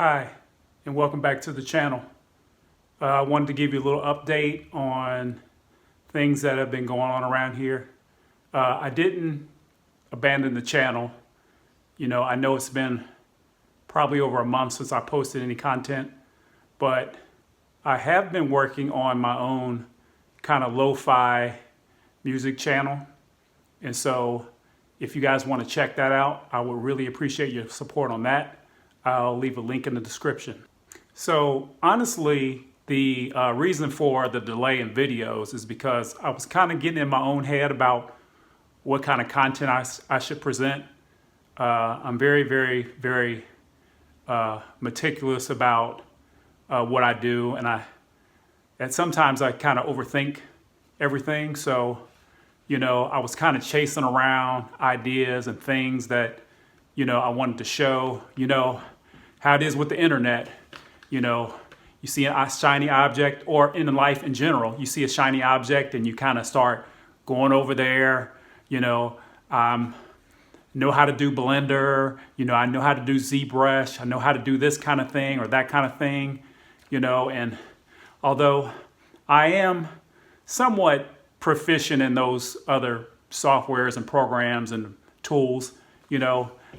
Hi, and welcome back to the channel. I wanted to give you a little update on things that have been going on around here. I didn't abandon the channel. I know it's been probably over a month since I posted any content, but I have been working on my own kind of lo-fi music channel. And so if you guys want to check that out, I would really appreciate your support on that. I'll leave a link in the description. So honestly, the reason for the delay in videos is because I was kind of getting in my own head about what kind of content I should present. I'm very, very, very meticulous about what I do, and sometimes I kind of overthink everything. So, I was kind of chasing around ideas and things that, I wanted to show, how it is with the internet. You see a shiny object, or in life in general, you see a shiny object and you kind of start going over there. Know how to do Blender, I know how to do ZBrush, I know how to do this kind of thing or that kind of thing, and although I am somewhat proficient in those other softwares and programs and tools,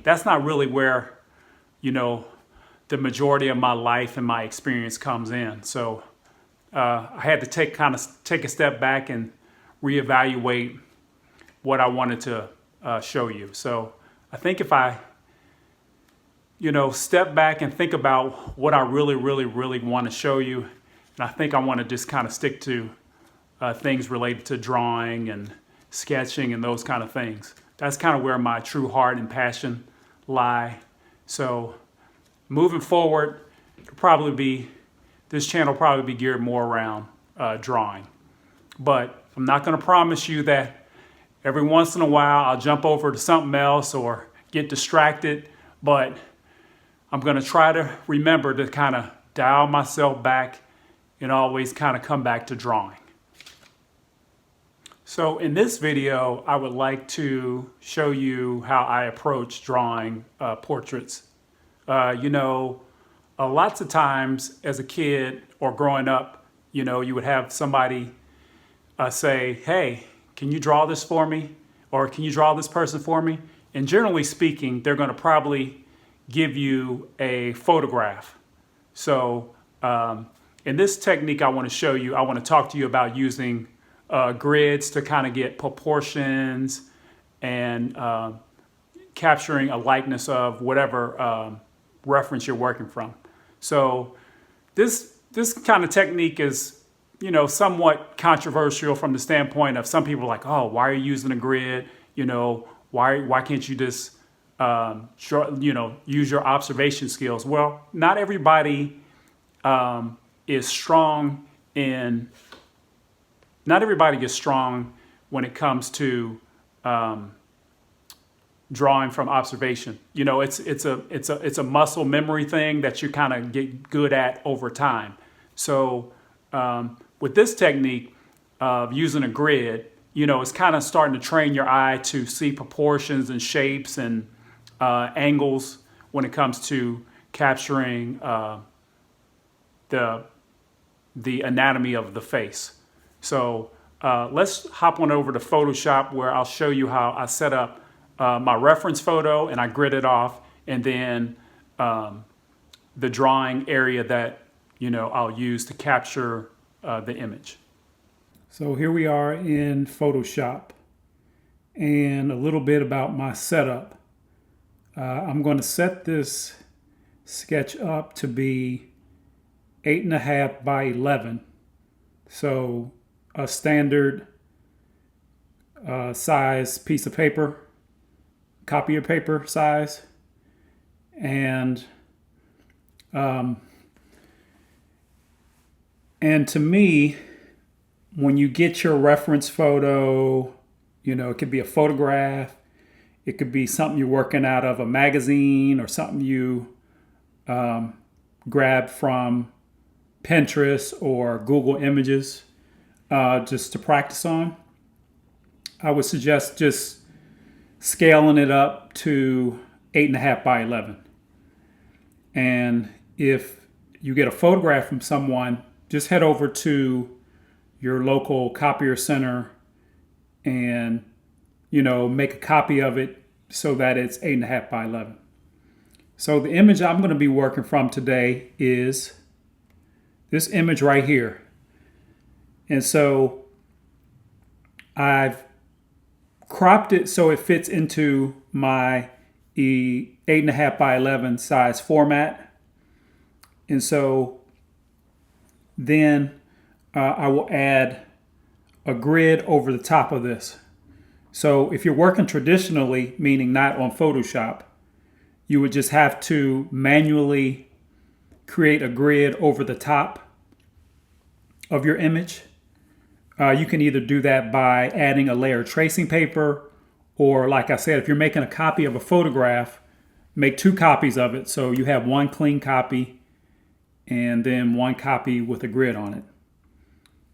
that's not really where, the majority of my life and my experience comes in. So I had to take a step back and reevaluate what I wanted to show you. So I think if I, step back and think about what I really, really, really want to show you, and I think I want to just kind of stick to things related to drawing and sketching and those kind of things. That's kind of where my true heart and passion lie. So moving forward, this channel will probably be geared more around drawing. But I'm not going to promise you that every once in a while I'll jump over to something else or get distracted. But I'm going to try to remember to kind of dial myself back and always kind of come back to drawing. So in this video, I would like to show you how I approach drawing portraits. Lots of times as a kid or growing up, you would have somebody say, hey, can you draw this for me? Or can you draw this person for me? And generally speaking, they're going to probably give you a photograph. So in this technique I want to talk to you about using grids to kind of get proportions and capturing a likeness of whatever reference you're working from. So this kind of technique is, somewhat controversial from the standpoint of some people are like, oh, why are you using a grid? Why can't you just, use your observation skills? Well, not everybody is strong when it comes to drawing from observation. It's a muscle memory thing that you kind of get good at over time. So with this technique of using a grid, it's kind of starting to train your eye to see proportions and shapes and angles when it comes to capturing the anatomy of the face. So let's hop on over to Photoshop, where I'll show you how I set up my reference photo and I grid it off, and then the drawing area that I'll use to capture the image. So here we are in Photoshop, and a little bit about my setup. I'm going to set this sketch up to be 8.5 by 11. So a standard size piece of paper, copier paper size. And to me, when you get your reference photo, it could be a photograph, it could be something you're working out of a magazine or something you grab from Pinterest or Google Images just to practice on. I would suggest just scaling it up to 8.5 by 11. And if you get a photograph from someone, just head over to your local copier center and, make a copy of it so that it's 8.5 by 11. So the image I'm going to be working from today is this image right here. And so I've cropped it so it fits into my 8.5 by 11 size format. And so then I will add a grid over the top of this. So if you're working traditionally, meaning not on Photoshop, you would just have to manually create a grid over the top of your image. You can either do that by adding a layer of tracing paper, or like I said, if you're making a copy of a photograph, make 2 copies of it. So you have one clean copy and then one copy with a grid on it.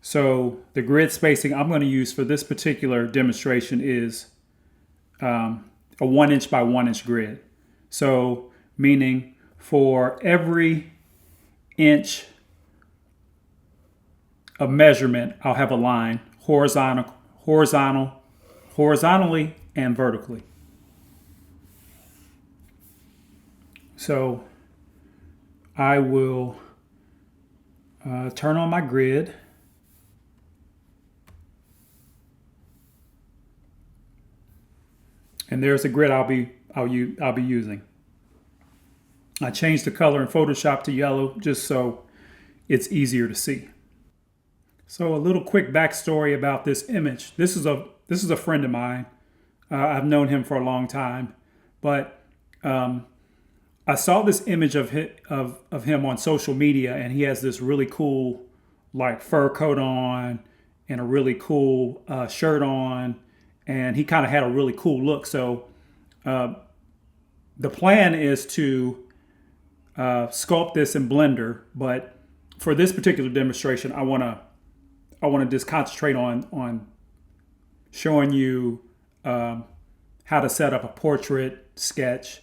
So the grid spacing I'm going to use for this particular demonstration is a 1" by 1" grid. So meaning for every inch of measurement, I'll have a line horizontally and vertically. So I will turn on my grid. And there's the grid I'll be using. I changed the color in Photoshop to yellow just so it's easier to see. So a little quick backstory about this image. This is a friend of mine. I've known him for a long time, but I saw this image of him on social media, and he has this really cool like fur coat on and a really cool shirt on. And he kind of had a really cool look. So the plan is to sculpt this in Blender. But for this particular demonstration, I want to just concentrate on showing you how to set up a portrait sketch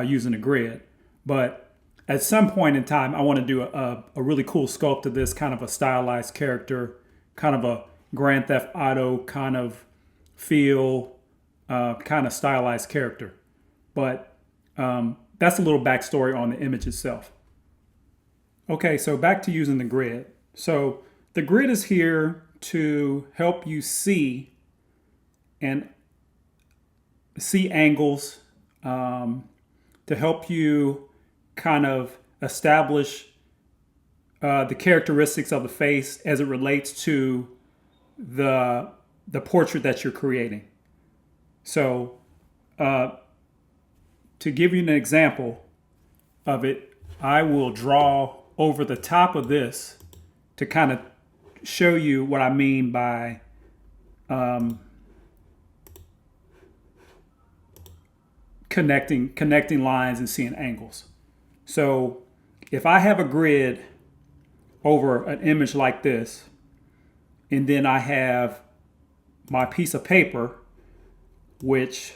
using a grid. But at some point in time, I want to do a really cool sculpt of this, kind of a stylized character, kind of a Grand Theft Auto kind of feel, kind of stylized character. But that's a little backstory on the image itself. Okay, so back to using the grid. So the grid is here to help you see angles, to help you kind of establish the characteristics of the face as it relates to the portrait that you're creating. So to give you an example of it, I will draw over the top of this to kind of show you what I mean by connecting lines and seeing angles. So if I have a grid over an image like this, and then I have my piece of paper, which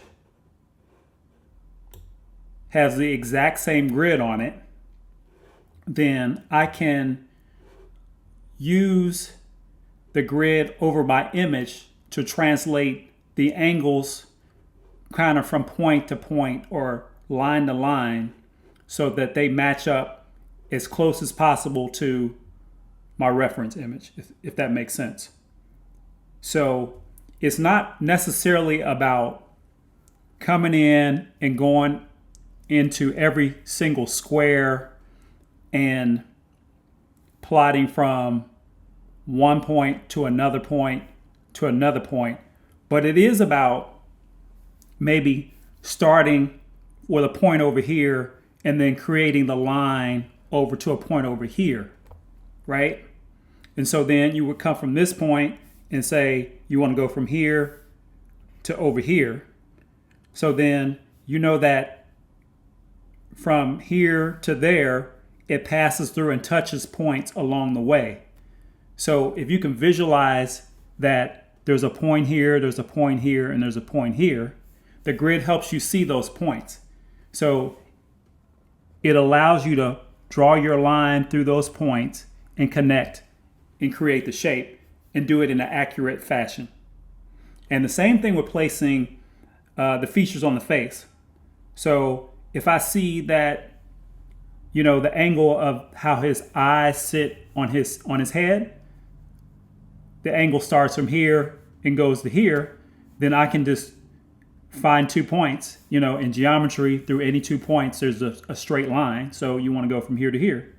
has the exact same grid on it, then I can use the grid over my image to translate the angles kind of from point to point or line to line so that they match up as close as possible to my reference image, if that makes sense. So it's not necessarily about coming in and going into every single square and plotting from one point to another point to another point, but it is about maybe starting with a point over here and then creating the line over to a point over here, right? And so then you would come from this point and say you want to go from here to over here. So then you know that from here to there, it passes through and touches points along the way. So if you can visualize that there's a point here, there's a point here, and there's a point here, the grid helps you see those points. So it allows you to draw your line through those points and connect and create the shape and do it in an accurate fashion. And the same thing with placing the features on the face. So if I see that, the angle of how his eyes sit on his head, the angle starts from here and goes to here, then I can just find 2 points. In geometry, through any 2 points, there's a straight line. So you want to go from here to here.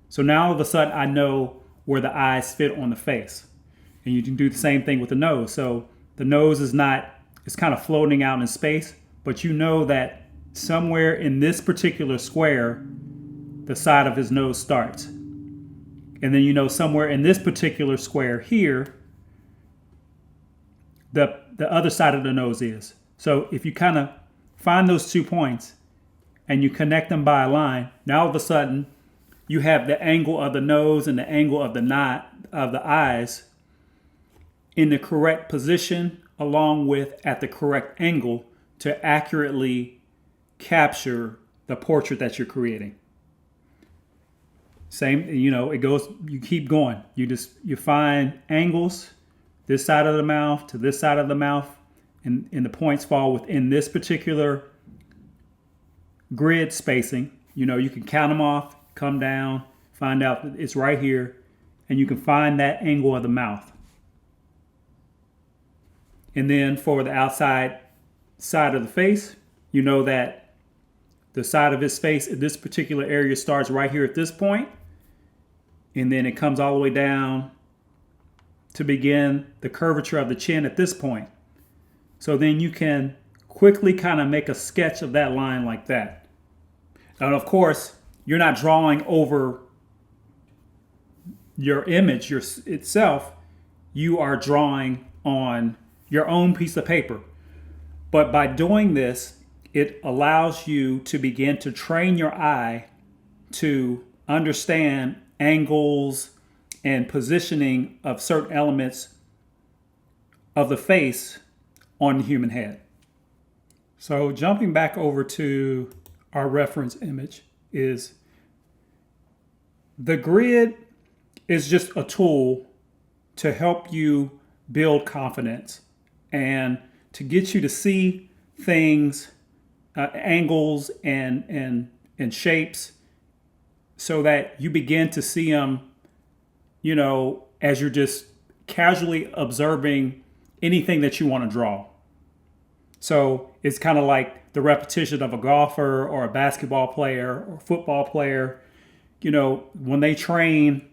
So now all of a sudden I know where the eyes fit on the face. And you can do the same thing with the nose. So the nose it's kind of floating out in space, but you know that somewhere in this particular square, the side of his nose starts. And then somewhere in this particular square here, the other side of the nose is. So if you kind of find those 2 points and you connect them by a line, now all of a sudden you have the angle of the nose and the angle of the eyes in the correct position, along with at the correct angle to accurately capture the portrait that you're creating. Same, it goes, you keep going. You find angles, this side of the mouth to this side of the mouth, and the points fall within this particular grid spacing. You can count them off, come down, find out that it's right here, and you can find that angle of the mouth. And then for the outside side of the face, that the side of his face in this particular area starts right here at this point, and then it comes all the way down to begin the curvature of the chin at this point. So then you can quickly kind of make a sketch of that line like that. And of course, you're not drawing over your image itself. You are drawing on your own piece of paper. But by doing this, it allows you to begin to train your eye to understand angles and positioning of certain elements of the face on the human head. So jumping back over to our reference image, is the grid is just a tool to help you build confidence and to get you to see things, angles and shapes, so that you begin to see them, as you're just casually observing anything that you want to draw. So it's kind of like the repetition of a golfer or a basketball player or football player. When they train,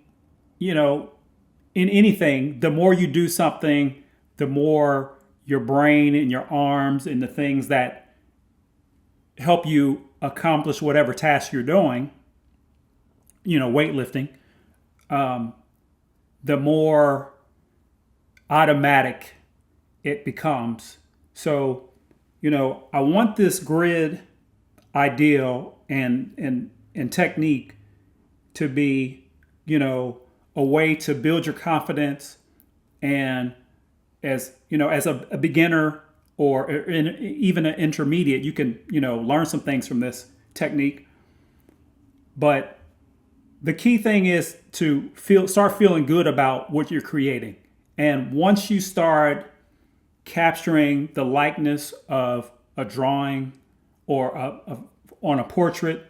in anything, the more you do something, the more your brain and your arms and the things that help you accomplish whatever task you're doing, weightlifting, the more automatic it becomes. So, I want this grid ideal and technique to be, a way to build your confidence. And as a beginner or even an intermediate, you can, learn some things from this technique. But the key thing is to start feeling good about what you're creating. And once you start capturing the likeness of a drawing or on a portrait,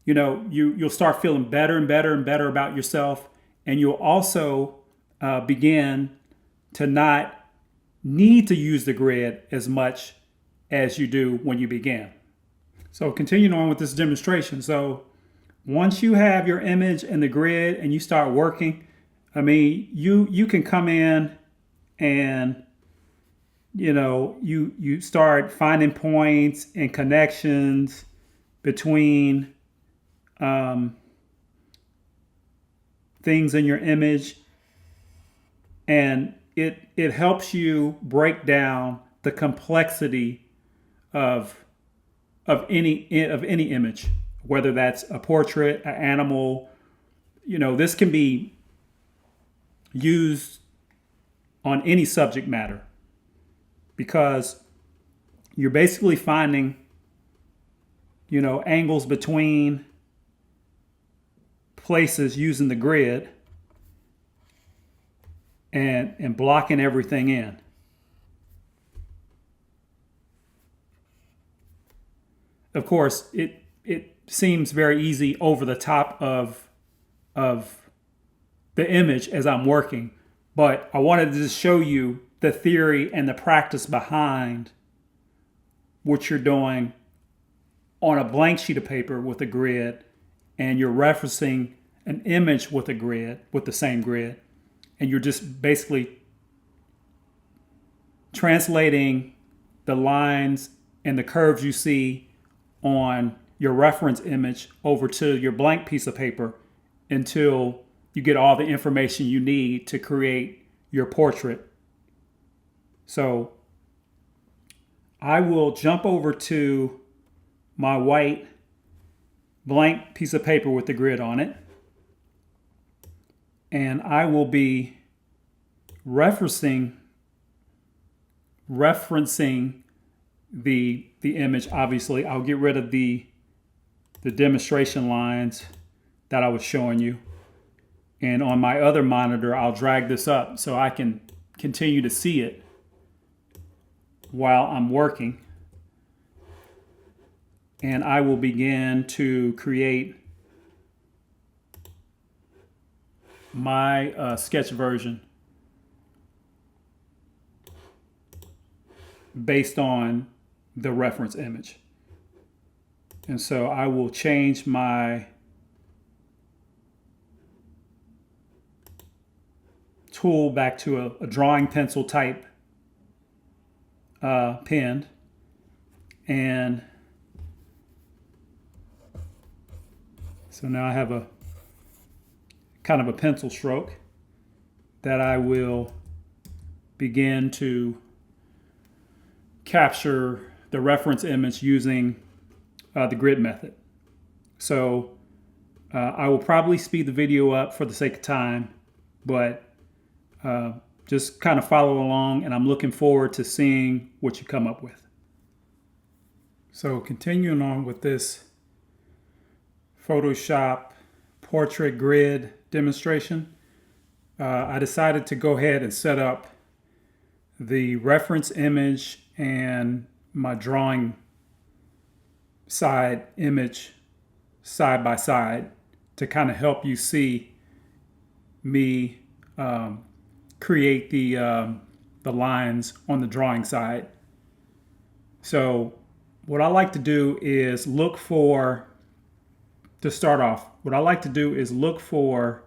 you'll start feeling better and better and better about yourself. And you'll also begin to not need to use the grid as much as you do when you began. So continuing on with this demonstration. So once you have your image and the grid and you start working, you can come in and you start finding points and connections between things in your image, and it helps you break down the complexity of any image, whether that's a portrait, an animal. This can be used on any subject matter, because you're basically finding angles between places using the grid and blocking everything in. Of course, it seems very easy over the top of the image as I'm working, but I wanted to just show you the theory and the practice behind what you're doing on a blank sheet of paper with a grid, and you're referencing an image with a grid, with the same grid, and you're just basically translating the lines and the curves you see on your reference image over to your blank piece of paper until you get all the information you need to create your portrait. So I will jump over to my white blank piece of paper with the grid on it, and I will be referencing the image. Obviously, I'll get rid of the demonstration lines that I was showing you. And on my other monitor, I'll drag this up so I can continue to see it while I'm working. And I will begin to create my sketch version based on the reference image. And so I will change my tool back to a drawing pencil type pen, and so now I have a kind of a pencil stroke that I will begin to capture the reference image using the grid method. So I will probably speed the video up for the sake of time, but just kind of follow along, and I'm looking forward to seeing what you come up with. So continuing on with this Photoshop portrait grid demonstration, I decided to go ahead and set up the reference image and my drawing side image side by side to kind of help you see me create the lines on the drawing side. So what I like to do is look for, to start off, what I like to do is look for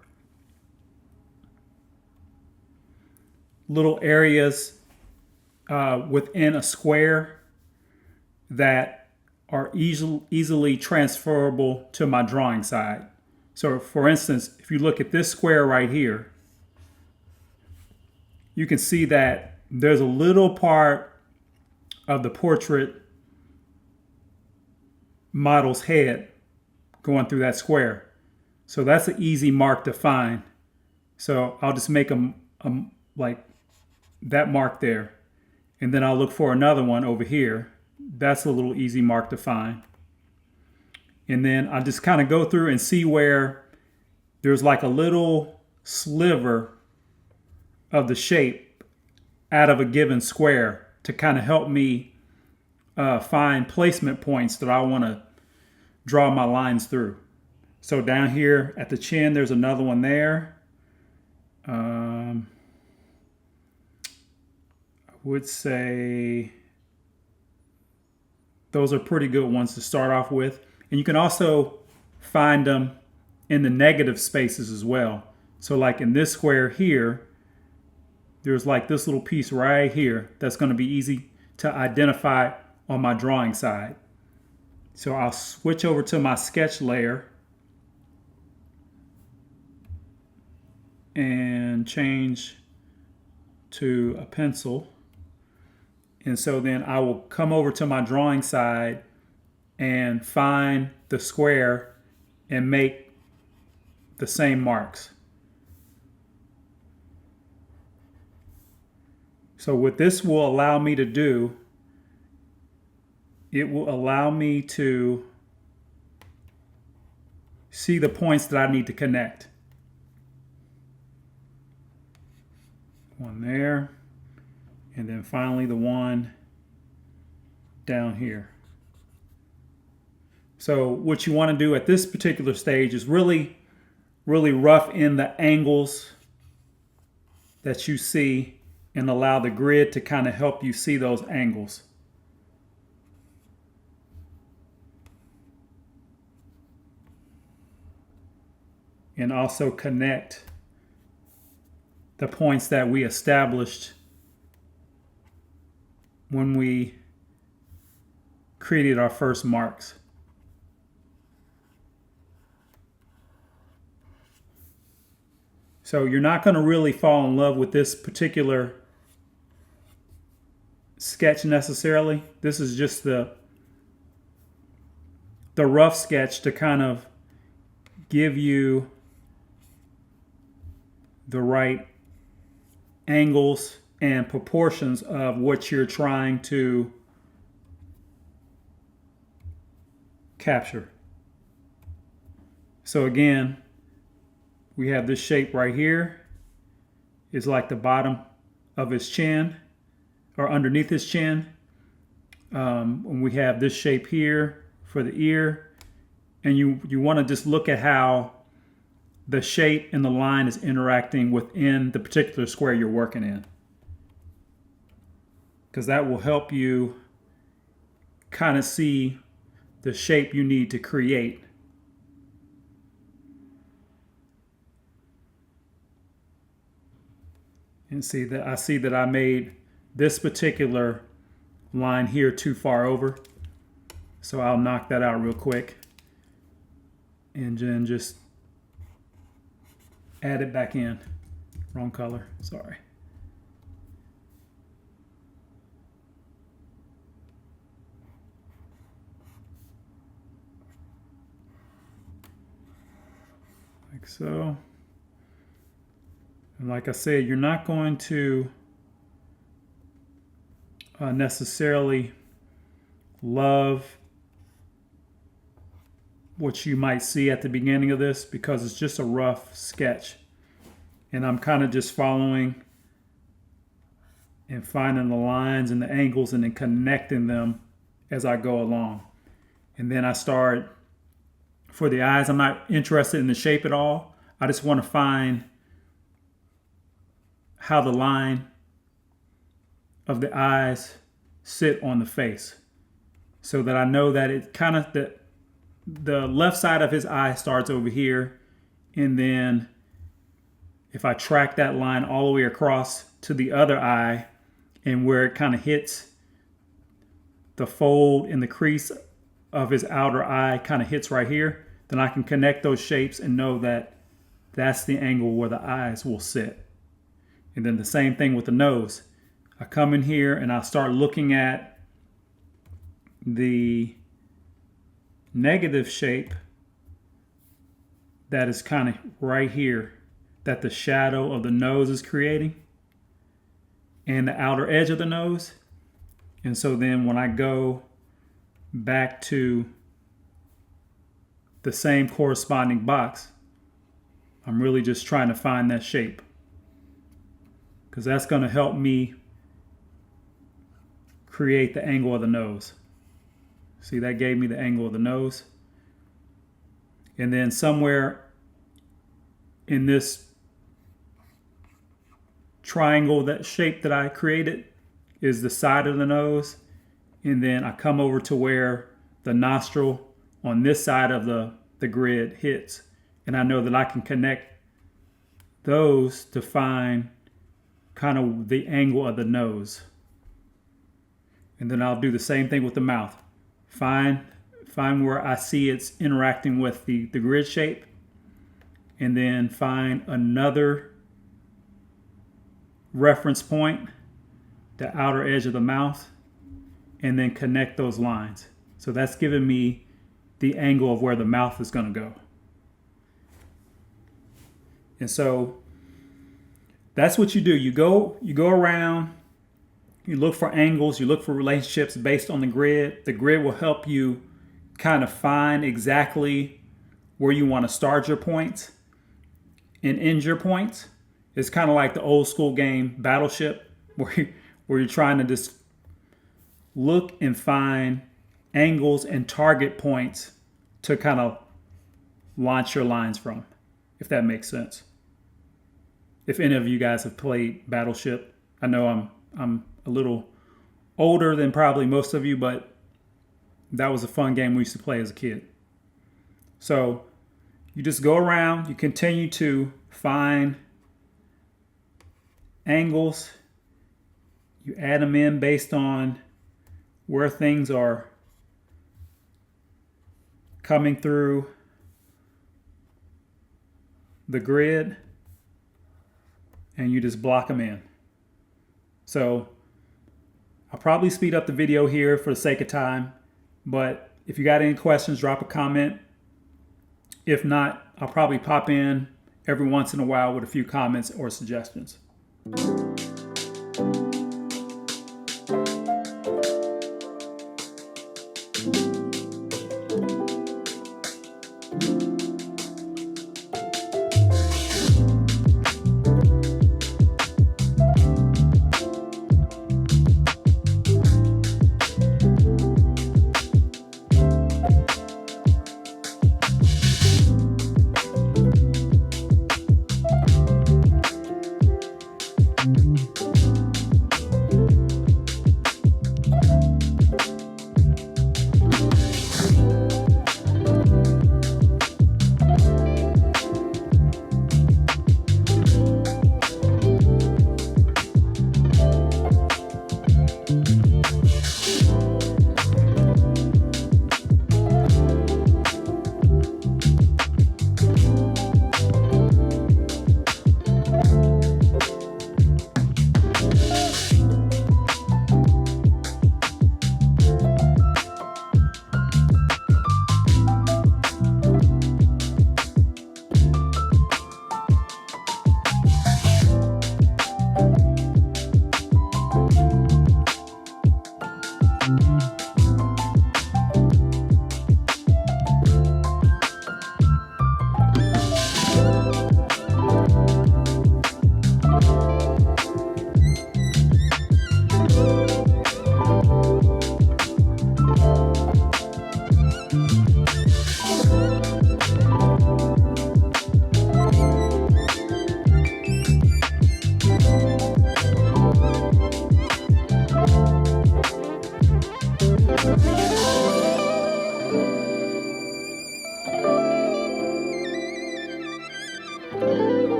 little areas within a square that are easily transferable to my drawing side. So for instance, if you look at this square right here, you can see that there's a little part of the portrait model's head going through that square. So that's an easy mark to find. So I'll just make a like that mark there. And then I'll look for another one over here. That's a little easy mark to find. And then I just kind of go through and see where there's like a little sliver of the shape out of a given square to kind of help me find placement points that I want to draw my lines through. So down here at the chin, there's another one there. I would say those are pretty good ones to start off with. And you can also find them in the negative spaces as well. So like in this square here, there's like this little piece right here that's going to be easy to identify on my drawing side. So I'll switch over to my sketch layer and change to a pencil. And so then I will come over to my drawing side and find the square and make the same marks. So what this will allow me to do, it will allow me to see the points that I need to connect. One there, and then finally the one down here. So what you want to do at this particular stage is really rough in the angles that you see and allow the grid to kind of help you see those angles. And also connect the points that we established when we created our first marks. So you're not going to really fall in love with this particular sketch necessarily. This is just the rough sketch to kind of give you the right angles and proportions of what you're trying to capture. So again, we have this shape right here. It's like the bottom of his chin or underneath his chin. And we have this shape here for the ear. And you want to just look at how the shape and the line is interacting within the particular square you're working in. Because that will help you kind of see the shape you need to create. And see that I made this particular line here too far over. So I'll knock that out real quick. And then just add it back in. Wrong color, sorry. Like so. And like I said, you're not going to necessarily love what you might see at the beginning of this because it's just a rough sketch. And I'm kind of just following and finding the lines and the angles and then connecting them as I go along. And then I start, for the eyes, I'm not interested in the shape at all. I just want to find how the line of the eyes sit on the face so that I know that it kind of, the left side of his eye starts over here, and then if I track that line all the way across to the other eye and where it kind of hits the fold in the crease of his outer eye kind of hits right here, then I can connect those shapes and know that that's the angle where the eyes will sit. And then the same thing with the nose. I come in here and I start looking at the negative shape that is kind of right here, that the shadow of the nose is creating and the outer edge of the nose. And so then when I go back to the same corresponding box, I'm really just trying to find that shape, because that's going to help me create the angle of the nose. See, that gave me the angle of the nose. And then somewhere in this triangle, that shape that I created is the side of the nose. And then I come over to where the nostril on this side of the grid hits. And I know that I can connect those to find kind of the angle of the nose. And then I'll do the same thing with the mouth. Find where I see it's interacting with the grid shape, and then find another reference point, the outer edge of the mouth, and then connect those lines. So that's giving me the angle of where the mouth is going to go. And so that's what you do. You go around, you look for angles, you look for relationships based on the grid. The grid will help you kind of find exactly where you want to start your points and end your points. It's kind of like the old school game Battleship, where you're trying to just look and find angles and target points to kind of launch your lines from, if that makes sense. If any of you guys have played Battleship, I know I'm a little older than probably most of you, but that was a fun game we used to play as a kid. So you just go around, you continue to find angles, you add them in based on where things are coming through the grid, and you just block them in. So I'll probably speed up the video here for the sake of time, but if you got any questions, drop a comment. If not, I'll probably pop in every once in a while with a few comments or suggestions.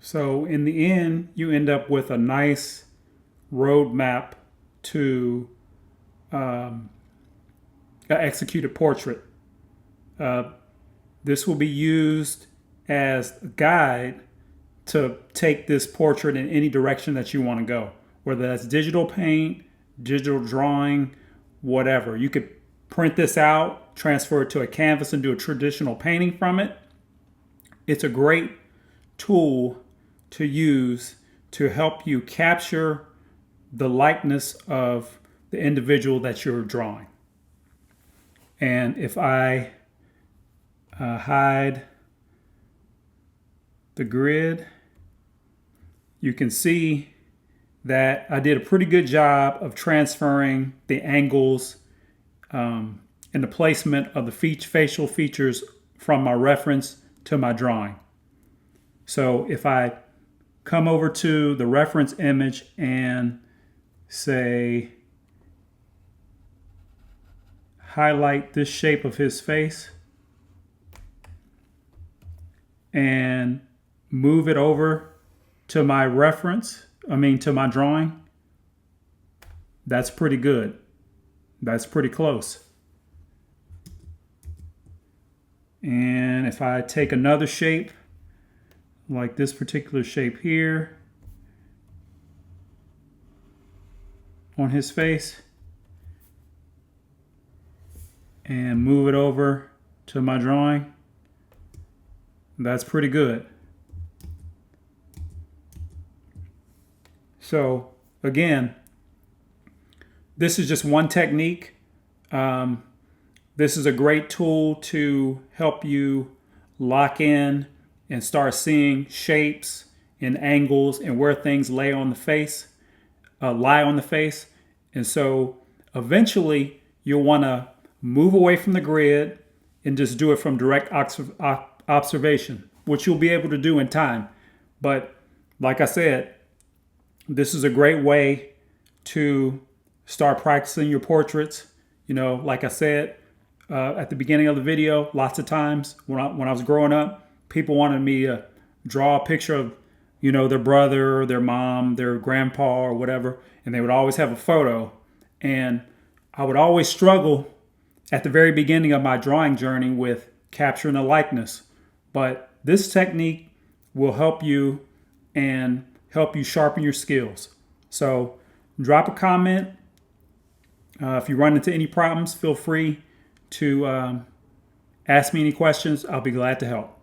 So in the end, you end up with a nice roadmap to an executed portrait. This will be used as a guide to take this portrait in any direction that you want to go, whether that's digital paint, digital drawing, whatever. You could print this out, transfer it to a canvas, and do a traditional painting from it. It's a great tool to use to help you capture the likeness of the individual that you're drawing. And if I hide the grid, you can see that I did a pretty good job of transferring the angles and the placement of the facial features from my reference to my drawing. So if I come over to the reference image and say, highlight this shape of his face and move it over to my reference, to my drawing, that's pretty good. That's pretty close. And if I take another shape, like this particular shape here on his face, and move it over to my drawing, that's pretty good. So again, this is just one technique. This is a great tool to help you lock in and start seeing shapes and angles and where things lie on the face. And so eventually you'll want to move away from the grid and just do it from direct observation, which you'll be able to do in time. But like I said, this is a great way to start practicing your portraits. Like I said at the beginning of the video, lots of times when I was growing up, people wanted me to draw a picture of, their brother, their mom, their grandpa, or whatever, and they would always have a photo. And I would always struggle at the very beginning of my drawing journey with capturing a likeness. But this technique will help you and help you sharpen your skills. So drop a comment. If you run into any problems, feel free to ask me any questions. I'll be glad to help.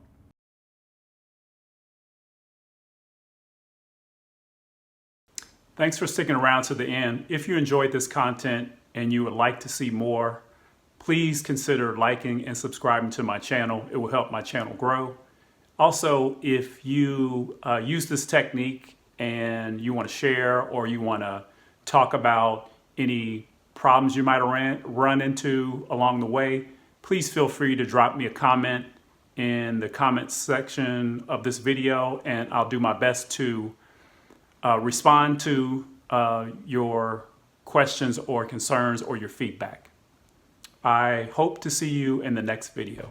Thanks for sticking around to the end. If you enjoyed this content and you would like to see more, please consider liking and subscribing to my channel. It will help my channel grow. Also, if you use this technique and you want to share or you want to talk about any problems you might run into along the way, please feel free to drop me a comment in the comments section of this video, and I'll do my best to respond to your questions or concerns or your feedback. I hope to see you in the next video.